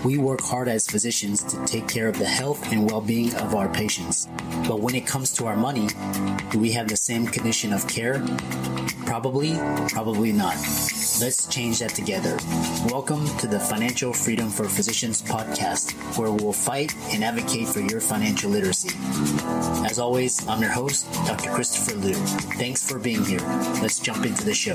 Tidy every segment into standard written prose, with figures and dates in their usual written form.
We work hard as physicians to take care of the health and well-being of our patients. But when it comes to our money, do we have the same condition of care? Probably not. Let's change that together. Welcome to the Financial Freedom for Physicians podcast, where we'll fight and advocate for your financial literacy. As always, I'm your host, Dr. Christopher Liu. Thanks for being here. Let's jump into the show.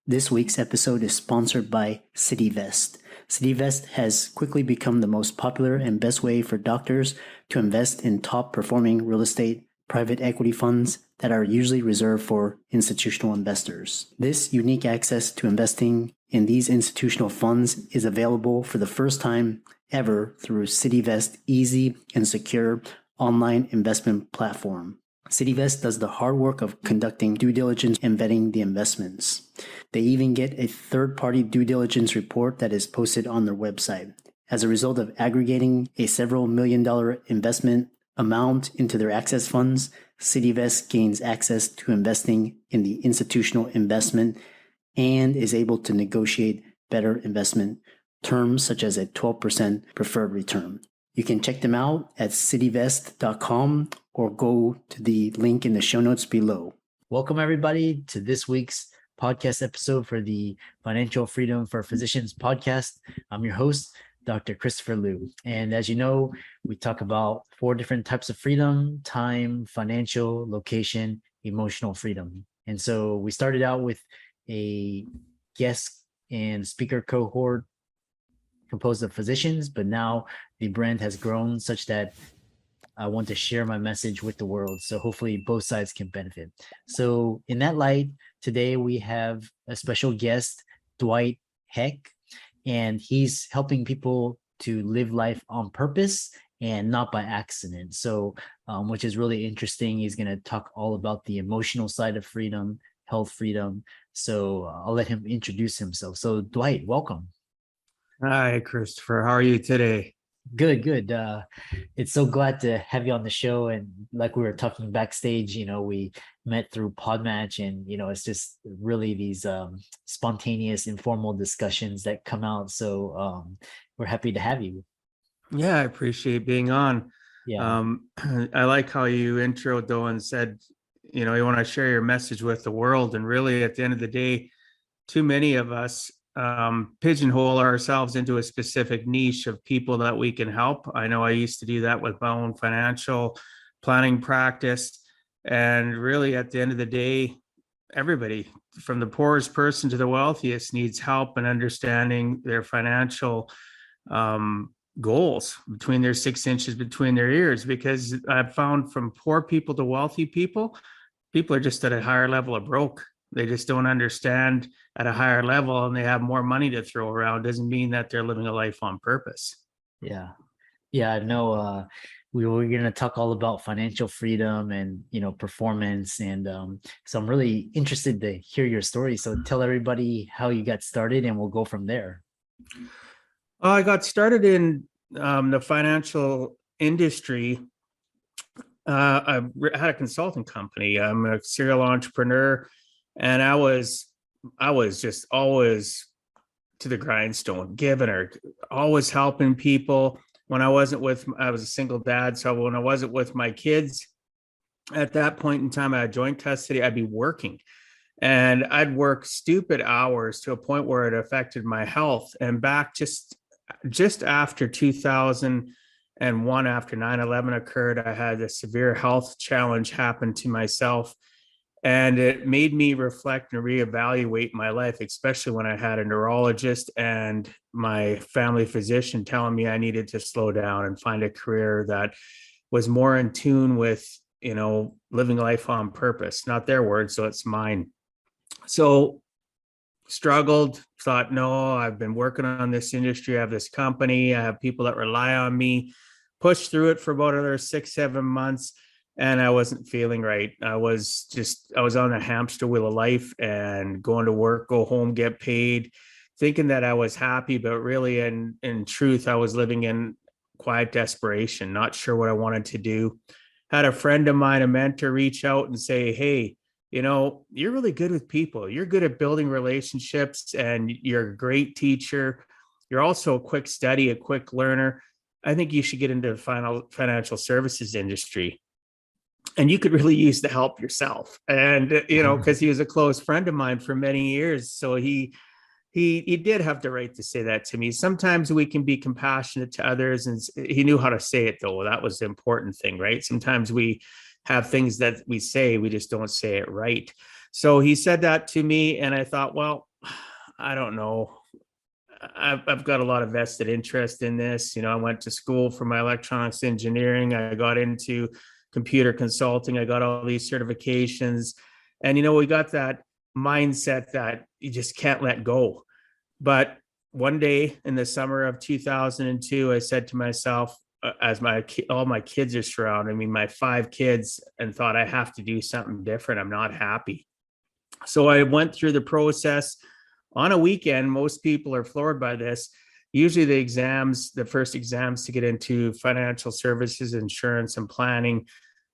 This week's episode is sponsored by CityVest. CityVest has quickly become the most popular and best way for doctors to invest in top-performing real estate private equity funds that are usually reserved for institutional investors. This unique access to investing in these institutional funds is available for the first time ever through CityVest's easy and secure online investment platform. CityVest does the hard work of conducting due diligence and vetting the investments. They even get a third-party due diligence report that is posted on their website. As a result of aggregating a several million-dollar investment amount into their access funds, CityVest gains access to investing in the institutional investment and is able to negotiate better investment terms such as a 12% preferred return. You can check them out at cityvest.com or go to the link in the show notes below. Welcome everybody to this week's podcast episode for the Financial Freedom for Physicians podcast. I'm your host, Dr. Christopher Liu. And as you know, we talk about 4 different types of freedom: time, financial, location, emotional freedom. And so we started out with a guest and speaker cohort composed of physicians, but now the brand has grown such that I want to share my message with the world. So hopefully both sides can benefit. So in that light, today we have a special guest, Dwight Heck, and he's helping people to live life on purpose and not by accident. So, which is really interesting. He's going to talk all about the emotional side of freedom, health freedom. So I'll let him introduce himself. So Dwight, welcome. Hi, Christopher. How are you today? Good. It's so glad to have you on the show. And like we were talking backstage, we met through Podmatch, and it's just really these spontaneous, informal discussions that come out. So we're happy to have you. Yeah, I appreciate being on. Yeah. I like how you introed though and said, you want to share your message with the world. And really, at the end of the day, too many of us pigeonhole ourselves into a specific niche of people that we can help. I know I used to do that with my own financial planning practice. And really, at the end of the day, everybody from the poorest person to the wealthiest needs help in understanding their financial goals between their 6 inches between their ears. Because I've found from poor people to wealthy people are just at a higher level of broke. They just don't understand at a higher level, and they have more money to throw around. Doesn't mean that they're living a life on purpose. Yeah. I know we were going to talk all about financial freedom and, performance. And so I'm really interested to hear your story. So tell everybody how you got started and we'll go from there. I got started in the financial industry. I had a consulting company. I'm a serial entrepreneur. And I was just always to the grindstone, giving her, always helping people. I was a single dad. So when I wasn't with my kids at that point in time, I had joint custody, I'd be working, and I'd work stupid hours to a point where it affected my health. And back just after 2001, after 9/11 occurred, I had a severe health challenge happen to myself. And it made me reflect and reevaluate my life, especially when I had a neurologist and my family physician telling me I needed to slow down and find a career that was more in tune with, living life on purpose. Not their words, so it's mine. So struggled, thought, no, I've been working on this industry. I have this company. I have people that rely on me. Pushed through it for about another 6-7 months. And I wasn't feeling right. I was on a hamster wheel of life and going to work, go home, get paid, thinking that I was happy, but really in truth, I was living in quiet desperation, not sure what I wanted to do. had a friend of mine, a mentor, reach out and say, hey, you're really good with people. You're good at building relationships and you're a great teacher. You're also a quick study, a quick learner. I think you should get into the financial services industry. And you could really use the help yourself. And, because he was a close friend of mine for many years. So he did have the right to say that to me. Sometimes we can be compassionate to others, and he knew how to say it, though. That was the important thing, right? Sometimes we have things that we say, we just don't say it right. So he said that to me, and I thought, well, I don't know. I've got a lot of vested interest in this. I went to school for my electronics engineering. I got into computer consulting. I got all these certifications, and we got that mindset that you just can't let go. But one day in the summer of 2002, I said to myself, as all my kids are surrounding me, my 5 kids, and thought, I have to do something different. I'm not happy. So I went through the process on a weekend. Most people are floored by this. Usually the first exams to get into financial services, insurance, and planning,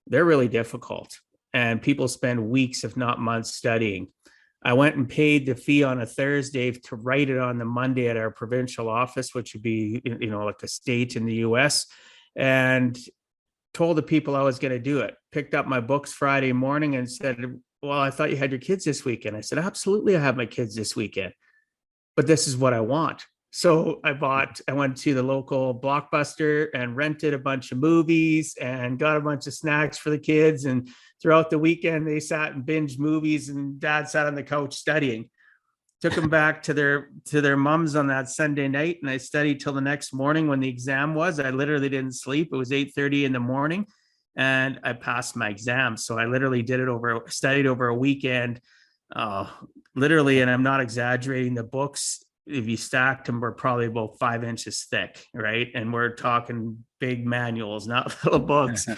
they're really difficult. And people spend weeks, if not months, studying. I went and paid the fee on a Thursday to write it on the Monday at our provincial office, which would be, like a state in the US, and told the people I was going to do it. Picked up my books Friday morning and said, well, I thought you had your kids this weekend. I said, absolutely, I have my kids this weekend, but this is what I want. So I went to the local Blockbuster and rented a bunch of movies and got a bunch of snacks for the kids. And throughout the weekend, they sat and binged movies, and Dad sat on the couch studying. Took them back to their mums on that Sunday night, and I studied till the next morning when the exam was. I literally didn't sleep. It was 8:30 in the morning, and I passed my exam. So I literally studied over a weekend, literally, and I'm not exaggerating. The books, if you stacked them, were probably about 5 inches thick, right? And we're talking big manuals, not little books.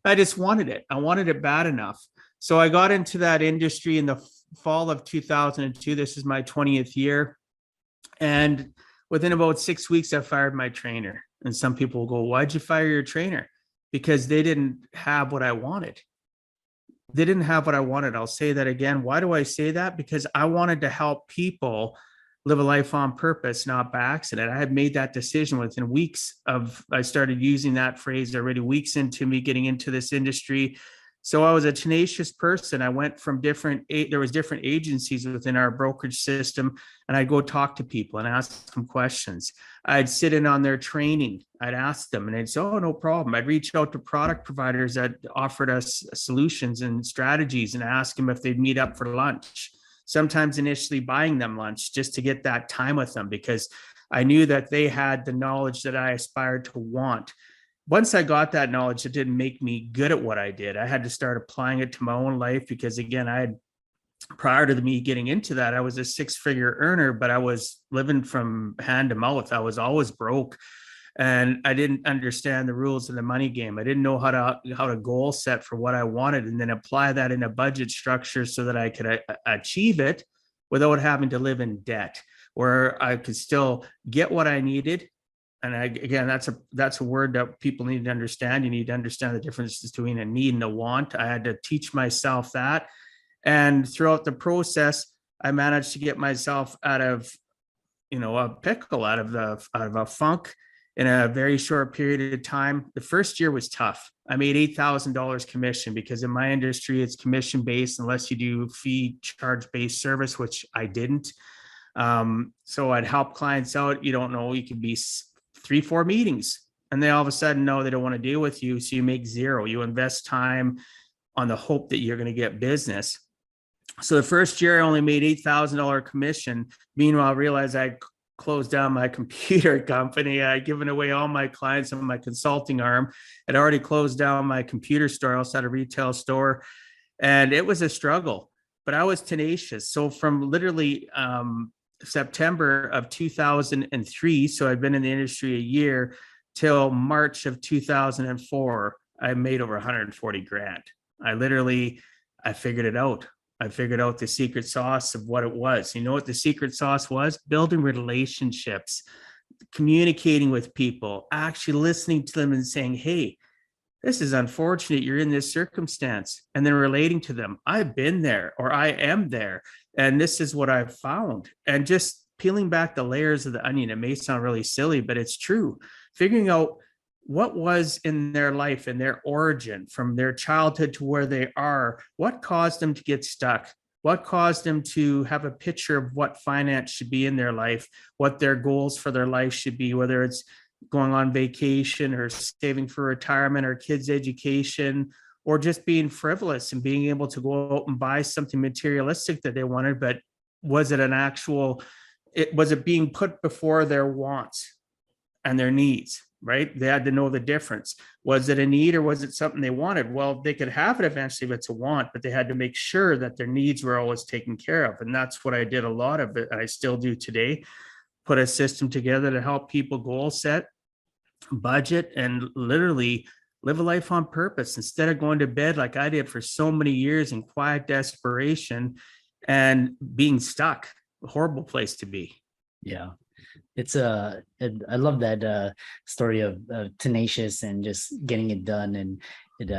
I just wanted it. I wanted it bad enough. So I got into that industry in the fall of 2002. This is my 20th year. And within about 6 weeks, I fired my trainer. And some people will go, why'd you fire your trainer? Because they didn't have what I wanted. They didn't have what I wanted. I'll say that again. Why do I say that? Because I wanted to help people live a life on purpose, not by accident. I had made that decision within weeks I started using that phrase already, weeks into me getting into this industry. So I was a tenacious person. I went from there was different agencies within our brokerage system, and I'd go talk to people and ask them questions. I'd sit in on their training. I'd ask them, and they'd say, oh, no problem. I'd reach out to product providers that offered us solutions and strategies and ask them if they'd meet up for lunch. Sometimes initially buying them lunch just to get that time with them, because I knew that they had the knowledge that I aspired to want. Once I got that knowledge, it didn't make me good at what I did. I had to start applying it to my own life, because again, prior to me getting into that, I was a 6-figure earner, but I was living from hand to mouth. I was always broke, and I didn't understand the rules of the money game. I didn't know how to goal set for what I wanted and then apply that in a budget structure so that I could achieve it without having to live in debt, where I could still get what I needed. And again, that's a word that people need to understand. You need to understand the difference between a need and a want. I had to teach myself that. And throughout the process, I managed to get myself out of, a pickle, out of a funk in a very short period of time. The first year was tough. I made $8,000 commission, because in my industry, it's commission based unless you do fee charge based service, which I didn't. So I'd help clients out. You could be 3-4 meetings, and they all of a sudden know they don't want to deal with you. So you make zero. You invest time on the hope that you're going to get business. So the first year I only made $8,000 commission. Meanwhile, I realized I'd closed down my computer company. I'd given away all my clients on my consulting arm. I'd already closed down my computer store. I also had a retail store, and it was a struggle, but I was tenacious. So from literally September of 2003, so I've been in the industry a year, till March of 2004, I made over 140 grand. I figured it out. I figured out the secret sauce of what it was. You know what the secret sauce was? Building relationships, communicating with people, actually listening to them and saying, hey, this is unfortunate. You're in this circumstance. And then relating to them, I've been there or I am there. And this is what I've found. And just peeling back the layers of the onion, it may sound really silly, but it's true. Figuring out what was in their life and their origin from their childhood to where they are, what caused them to get stuck, what caused them to have a picture of what finance should be in their life, what their goals for their life should be, whether it's going on vacation or saving for retirement or kids' education, or just being frivolous and being able to go out and buy something materialistic that they wanted, but was it an actual, was it being put before their wants and their needs? Right? They had to know the difference. Was it a need or was it something they wanted? Well, they could have it eventually if it's a want, but they had to make sure that their needs were always taken care of. And that's what I did a lot of it. I still do today. Put a system together to help people goal set, budget, and literally live a life on purpose instead of going to bed like I did for so many years in quiet desperation and being stuck. A horrible place to be. Yeah. It's I love that story of tenacious and just getting it done. And it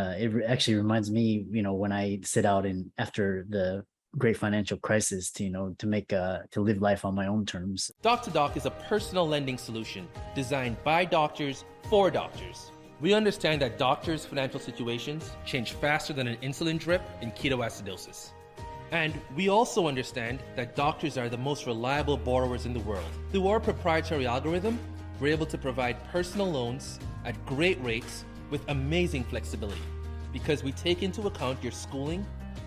actually reminds me, when I set out and after the great financial crisis to, to live life on my own terms. Doc to Doc is a personal lending solution designed by doctors for doctors. We understand that doctors' financial situations change faster than an insulin drip in ketoacidosis. And we also understand that doctors are the most reliable borrowers in the world. Through our proprietary algorithm, we're able to provide personal loans at great rates with amazing flexibility because we take into account your schooling,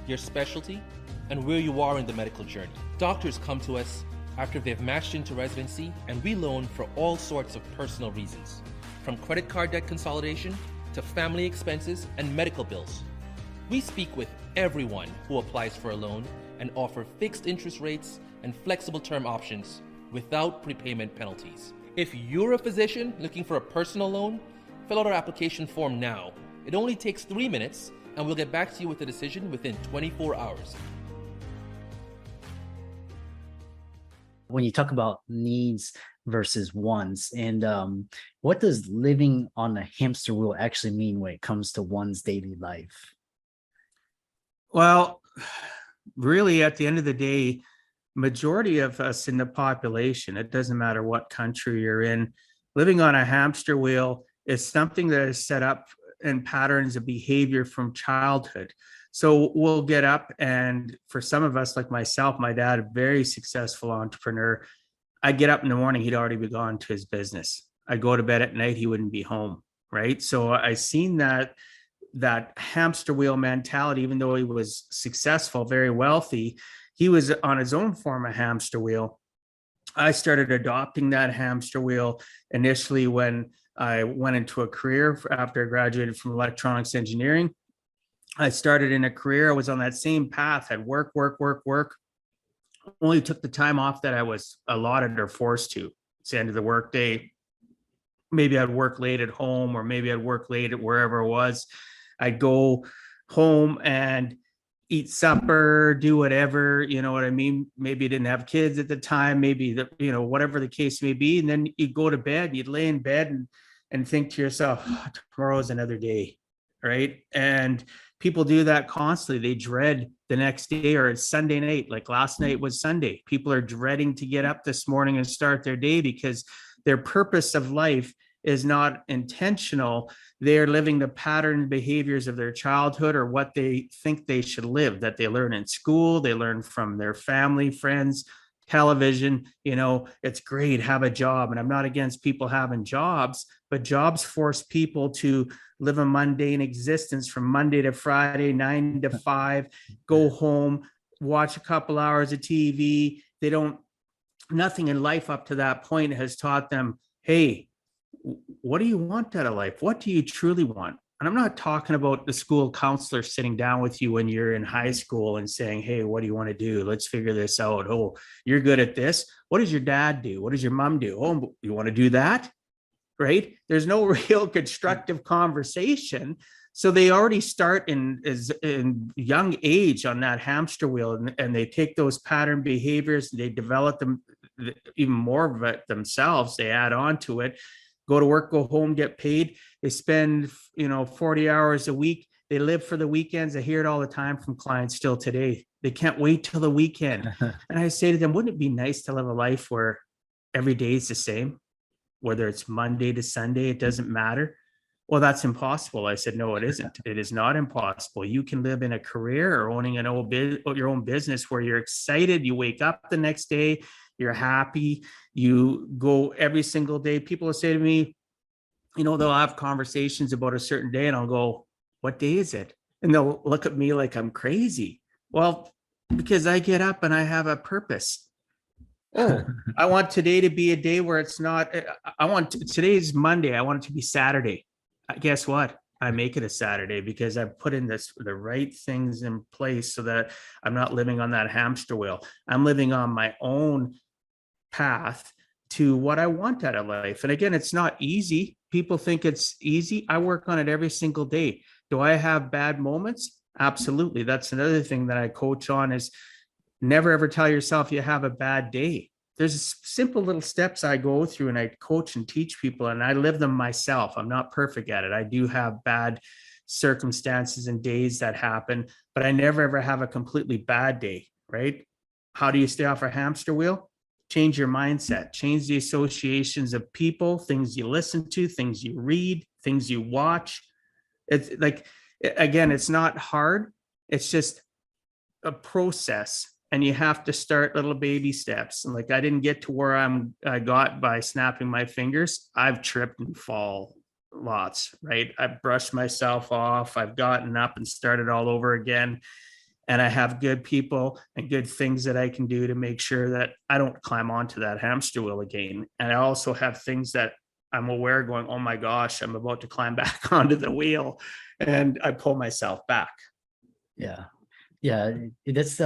your specialty, and where you are in the medical journey. Doctors come to us after they've matched into residency, and we loan for all sorts of personal reasons, from credit card debt consolidation to family expenses and medical bills. We speak with everyone who applies for a loan and offer fixed interest rates and flexible term options without prepayment penalties. If you're a physician looking for a personal loan, fill out our application form now. It only takes 3 minutes, and we'll get back to you with a decision within 24 hours. When you talk about needs versus wants, and what does living on the hamster wheel actually mean when it comes to one's daily life? Well, really, at the end of the day, majority of us in the population, it doesn't matter what country you're in, living on a hamster wheel is something that is set up in patterns of behavior from childhood. So we'll get up, and for some of us, like myself, my dad, a very successful entrepreneur, I'd get up in the morning, he'd already be gone to his business. I'd go to bed at night, he wouldn't be home, right? So I seen that hamster wheel mentality. Even though he was successful, very wealthy, he was on his own form of hamster wheel. I started adopting that hamster wheel initially when I went into a career after I graduated from electronics engineering. I started in a career, I was on that same path. I'd work. Only took the time off that I was allotted or forced to. It's the end of the workday. Maybe I'd work late at home, or maybe I'd work late at wherever it was. I'd go home and eat supper, do whatever, you know what I mean? Maybe you didn't have kids at the time, maybe whatever the case may be. And then you'd go to bed, you'd lay in bed and think to yourself, oh, tomorrow is another day, right? And people do that constantly. They dread the next day, or it's Sunday night. Like last night was Sunday. People are dreading to get up this morning and start their day because their purpose of life is not intentional. They're living the pattern behaviors of their childhood, or what they think they should live, that they learn in school, they learn from their family, friends, television. It's great, have a job. And I'm not against people having jobs, but jobs force people to live a mundane existence from Monday to Friday, 9 to 5, go home, watch a couple hours of TV. Nothing in life up to that point has taught them, hey, what do you want out of life? What do you truly want? And I'm not talking about the school counselor sitting down with you when you're in high school and saying, hey, what do you want to do? Let's figure this out. Oh, you're good at this. What does your dad do? What does your mom do? Oh, you want to do that? Right? There's no real constructive conversation. So they already start in young age on that hamster wheel, and they take those pattern behaviors, they develop them even more of it themselves. They add on to it. Go to work, go home, get paid. They spend, 40 hours a week. They live for the weekends. I hear it all the time from clients still today. They can't wait till the weekend. And I say to them, wouldn't it be nice to live a life where every day is the same? Whether it's Monday to Sunday, it doesn't matter. Well, that's impossible. I said, no, it isn't. It is not impossible. You can live in a career or owning your own business where you're excited. You wake up the next day, you're happy. You go every single day. People will say to me, they'll have conversations about a certain day and I'll go, what day is it? And they'll look at me like I'm crazy. Well, because I get up and I have a purpose. Oh, I want today to be a day where it's not, today's Monday. I want it to be Saturday. Guess what? I make it a Saturday because I've put in the right things in place so that I'm not living on that hamster wheel. I'm living on my own path to what I want out of life. And again, it's not easy. People think it's easy. I work on it every single day. Do I have bad moments? Absolutely. That's another thing that I coach on is never ever tell yourself you have a bad day. There's simple little steps I go through and I coach and teach people and I live them myself. I'm not perfect at it. I do have bad circumstances and days that happen, but I never ever have a completely bad day, right? How do you stay off a hamster wheel? Change your mindset, change the associations of people, things you listen to, things you read, things you watch. It's like, again, it's not hard. It's just a process. And you have to start little baby steps. And like, I didn't get to where I got by snapping my fingers. I've tripped and fall lots, right? I've brushed myself off. I've gotten up and started all over again. And I have good people and good things that I can do to make sure that I don't climb onto that hamster wheel again. And I also have things that I'm aware going, oh my gosh, I'm about to climb back onto the wheel. And I pull myself back. Yeah. Yeah. That's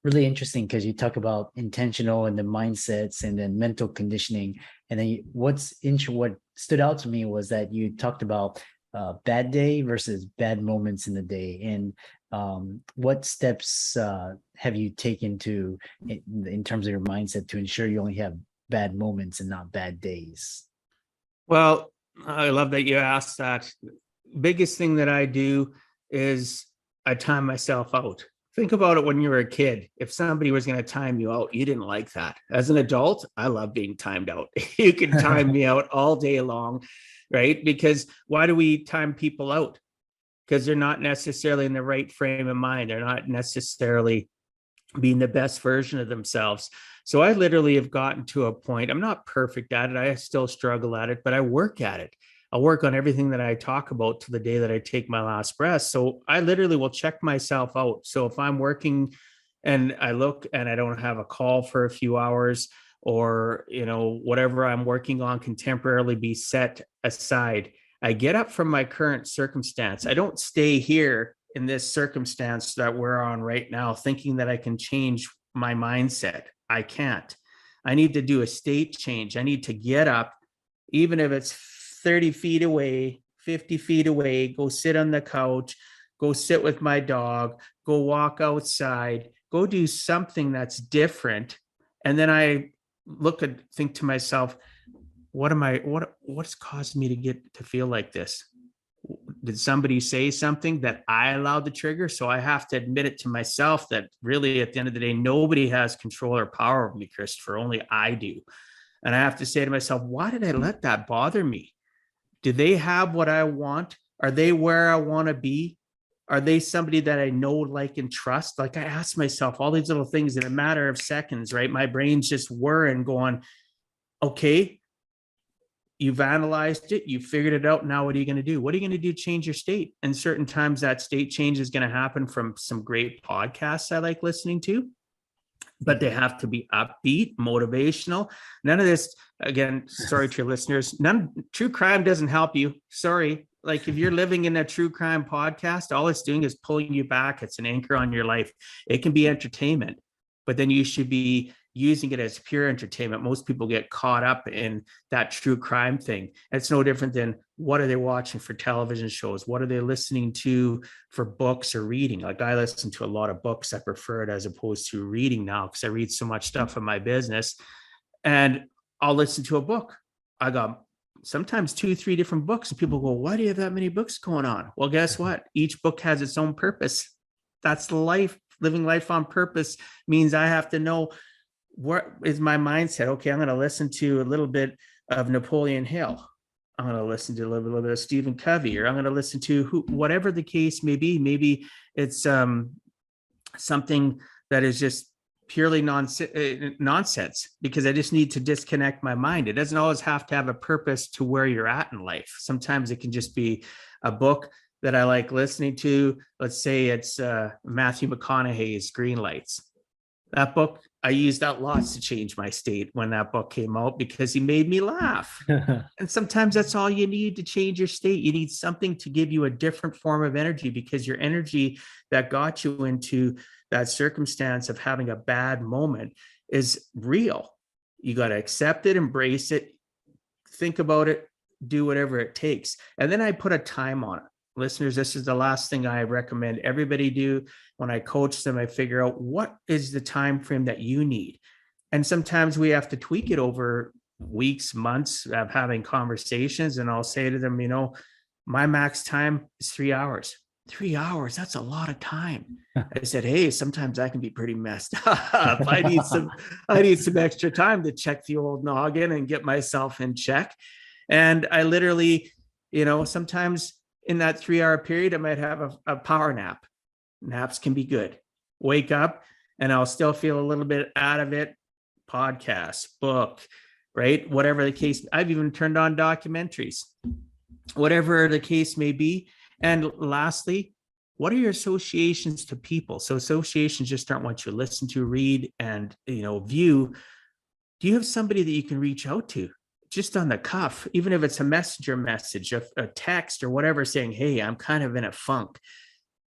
really interesting because you talk about intentional and the mindsets and then mental conditioning. And then what stood out to me was that you talked about bad day versus bad moments in the day. And what steps have you taken in terms of your mindset to ensure you only have bad moments and not bad days? Well, I love that you asked that. Biggest thing that I do is I time myself out. Think about it when you were a kid. If somebody was going to time you out, you didn't like that. As an adult, I love being timed out. You can time me out all day long, right? Because why do we time people out? Because they're not necessarily in the right frame of mind. They're not necessarily being the best version of themselves. So I literally have gotten to a point, I'm not perfect at it. I still struggle at it, but I work at it. I'll work on everything that I talk about to the day that I take my last breath. So I literally will check myself out. So if I'm working and I look and I don't have a call for a few hours, or, whatever I'm working on can temporarily be set aside. I get up from my current circumstance. I don't stay here in this circumstance that we're on right now, thinking that I can change my mindset. I can't. I need to do a state change. I need to get up, even if it's 30 feet away, 50 feet away, go sit on the couch, go sit with my dog, go walk outside, go do something that's different. And then I think to myself, what's caused me to feel like this? Did somebody say something that I allowed the trigger? So I have to admit it to myself that really at the end of the day, nobody has control or power over me, Christopher, only I do. And I have to say to myself, why did I let that bother me? Do they have what I want? Are they where I want to be? Are they somebody that I know, like, and trust? Like, I ask myself all these little things in a matter of seconds, right? My brain's just whirring going, okay, you've analyzed it, you figured it out. Now, what are you going to do? What are you going to do to change your state? And certain times that state change is going to happen from some great podcasts I like listening to, but they have to be upbeat, motivational. None of this, again, sorry to your listeners, true crime doesn't help you. Sorry. Like, if you're living in a true crime podcast, all it's doing is pulling you back. It's an anchor on your life. It can be entertainment, but then you should be using it as pure entertainment. Most people get caught up in that true crime thing. It's no different than what are they watching for television shows? What are they listening to for books or reading? Like, I listen to a lot of books. I prefer it as opposed to reading now because I read so much stuff in my business, and I'll listen to a book. I got sometimes 2-3 different books, and people go, why do you have that many books going on? Well, guess what? Each book has its own purpose. That's life. Living life on purpose means I have to know what is my mindset. Okay, I'm going to listen to a little bit of Napoleon Hill. I'm going to listen to a little bit of Stephen Covey, or I'm going to listen to whatever the case may be. Maybe it's something that is just purely nonsense, because I just need to disconnect my mind. It doesn't always have to have a purpose to where you're at in life. Sometimes it can just be a book that I like listening to. Let's say it's Matthew McConaughey's Green Lights. That book, I used that lots to change my state when that book came out, because he made me laugh. And sometimes that's all you need to change your state. You need something to give you a different form of energy, because your energy that got you into that circumstance of having a bad moment is real. You got to accept it, embrace it, think about it, do whatever it takes. And then I put a time on it. Listeners, this is the last thing I recommend everybody do. When I coach them, I figure out what is the time frame that you need. And sometimes we have to tweak it over weeks, months of having conversations. And I'll say to them, my max time is 3 hours. 3 hours, that's a lot of time. I said, hey, sometimes I can be pretty messed up. I need some extra time to check the old noggin and get myself in check. And I literally, sometimes in that 3 hour period, I might have a power nap. Naps can be good. Wake up and I'll still feel a little bit out of it. Podcast, book, right? Whatever the case. I've even turned on documentaries, whatever the case may be. And lastly, what are your associations to people? So associations just aren't what you listen to, read, and view. Do you have somebody that you can reach out to just on the cuff, even if it's a messenger message, a text or whatever, saying, hey, I'm kind of in a funk?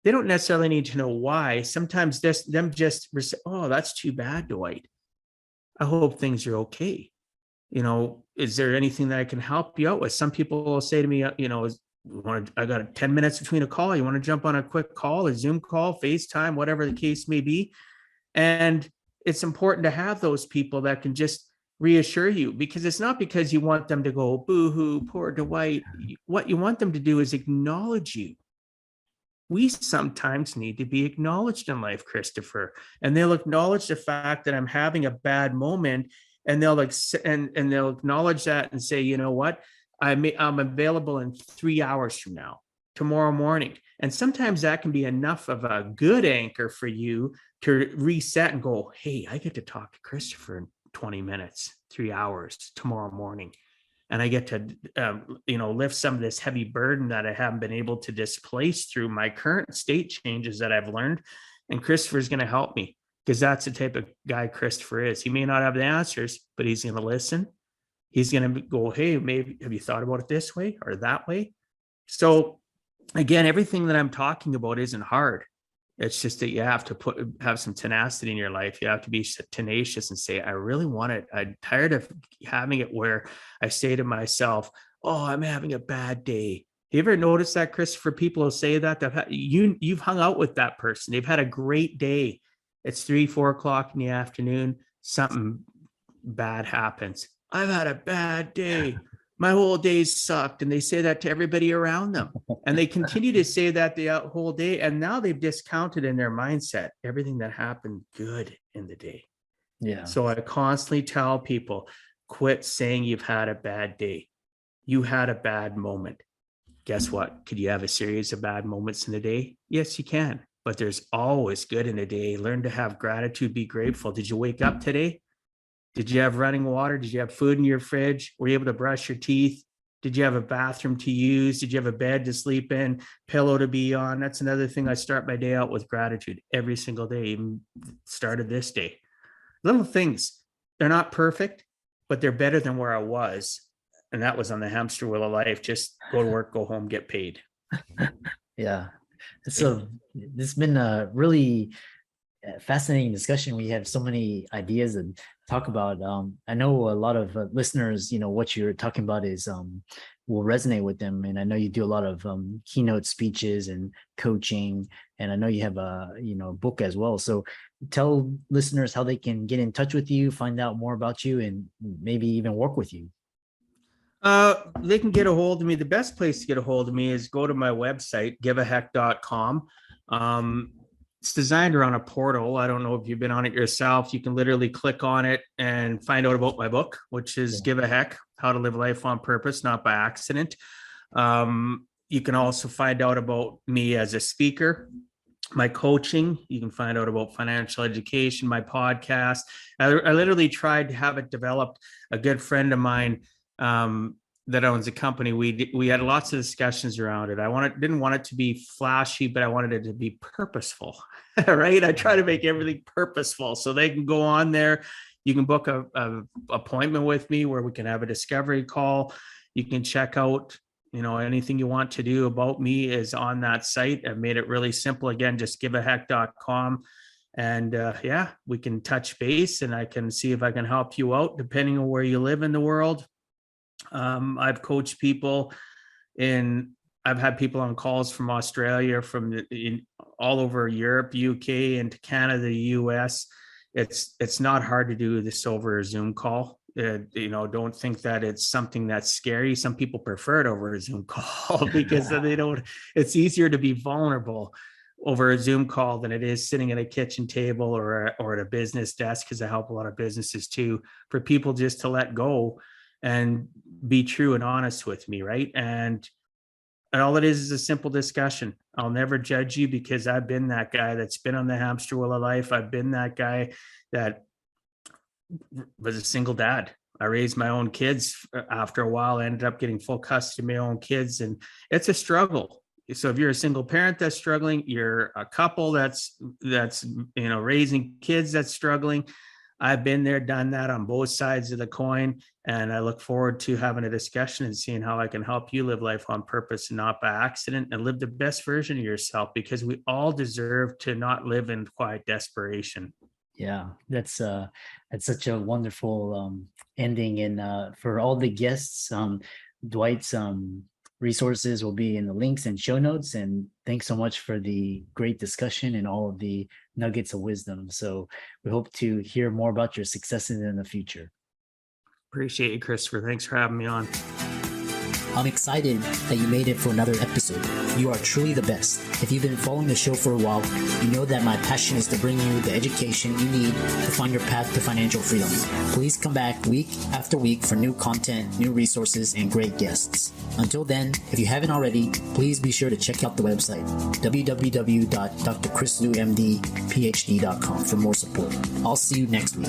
They don't necessarily need to know why. Sometimes oh, that's too bad, Dwight. I hope things are okay. Is there anything that I can help you out with? Some people will say to me, I got 10 minutes between a call. You want to jump on a quick call, a Zoom call, FaceTime, whatever the case may be. And it's important to have those people that can just reassure you, because it's not because you want them to go, boo-hoo, poor Dwight. What you want them to do is acknowledge you. We sometimes need to be acknowledged in life, Christopher, and they'll acknowledge the fact that I'm having a bad moment, and they'll acknowledge that and say, you know what? I'm available in 3 hours from now, tomorrow morning. And sometimes that can be enough of a good anchor for you to reset and go, hey, I get to talk to Christopher in 20 minutes, 3 hours tomorrow morning. And I get to, lift some of this heavy burden that I haven't been able to displace through my current state changes that I've learned. And Christopher's going to help me, because that's the type of guy Christopher is. He may not have the answers, but he's going to listen. He's going to go, hey, maybe have you thought about it this way or that way? So again, everything that I'm talking about isn't hard. It's just that you have to have some tenacity in your life. You have to be tenacious and say, I really want it. I'm tired of having it where I say to myself, oh, I'm having a bad day. You ever notice that, Christopher? People will say that you've hung out with that person. They've had a great day. It's 3-4 o'clock in the afternoon. Something bad happens. I've had a bad day. My whole day sucked. And they say that to everybody around them. And they continue to say that the whole day. And now they've discounted in their mindset everything that happened good in the day. Yeah. So I constantly tell people, quit saying you've had a bad day. You had a bad moment. Guess what? Could you have a series of bad moments in a day? Yes, you can. But there's always good in a day. Learn to have gratitude, be grateful. Did you wake up today? Did you have running water? Did you have food in your fridge? Were you able to brush your teeth? Did you have a bathroom to use? Did you have a bed to sleep in, pillow to be on? That's another thing. I start my day out with gratitude every single day, even started this day. Little things. They're not perfect, but they're better than where I was. And that was on the hamster wheel of life. Just go to work, go home, get paid. Yeah. So this has been a really fascinating discussion. We have so many ideas to talk about. I know a lot of listeners, what you're talking about is will resonate with them. And I know you do a lot of keynote speeches and coaching, and I know you have a book as well. So tell listeners how they can get in touch with you, find out more about you, and maybe even work with you. They can get a hold of me. The best place to get a hold of me is go to my website, giveaheck.com. It's designed around a portal. I don't know if you've been on it yourself. You can literally click on it and find out about my book, which is Give a Heck, How to Live Life on Purpose, Not by Accident. You can also find out about me as a speaker, my coaching. You can find out about financial education, my podcast. I literally tried to have it developed. A good friend of mine that owns a company, we had lots of discussions around it. Didn't want it to be flashy, but I wanted it to be purposeful. Right? I try to make everything purposeful so they can go on there. You can book a appointment with me where we can have a discovery call. You can check out, anything you want to do about me is on that site. I've made it really simple. Again, just giveaheck.com. And we can touch base and I can see if I can help you out depending on where you live in the world. I've coached people I've had people on calls from Australia, from all over Europe, UK, into Canada, the US. It's not hard to do this over a Zoom call. Don't think that it's something that's scary. Some people prefer it over a Zoom call because it's easier to be vulnerable over a Zoom call than it is sitting at a kitchen table or at a business desk, because I help a lot of businesses too, for people just to let go and be true and honest with me, right? And all it is a simple discussion. I'll never judge you because I've been that guy that's been on the hamster wheel of life. I've been that guy that was a single dad. I raised my own kids after a while. I ended up getting full custody of my own kids, and it's a struggle. So if you're a single parent that's struggling, you're a couple that's raising kids that's struggling. I've been there, done that on both sides of the coin. And I look forward to having a discussion and seeing how I can help you live life on purpose and not by accident, and live the best version of yourself, because we all deserve to not live in quiet desperation. Yeah, that's such a wonderful ending. And for all the guests, Dwight's resources will be in the links and show notes. And thanks so much for the great discussion and all of the nuggets of wisdom. So we hope to hear more about your successes in the future. Appreciate you, Christopher. Thanks for having me on. I'm excited that you made it for another episode. You are truly the best. If you've been following the show for a while, you know that my passion is to bring you the education you need to find your path to financial freedom. Please come back week after week for new content, new resources, and great guests. Until then, if you haven't already, please be sure to check out the website, www.drchrislewmdphd.com, for more support. I'll see you next week.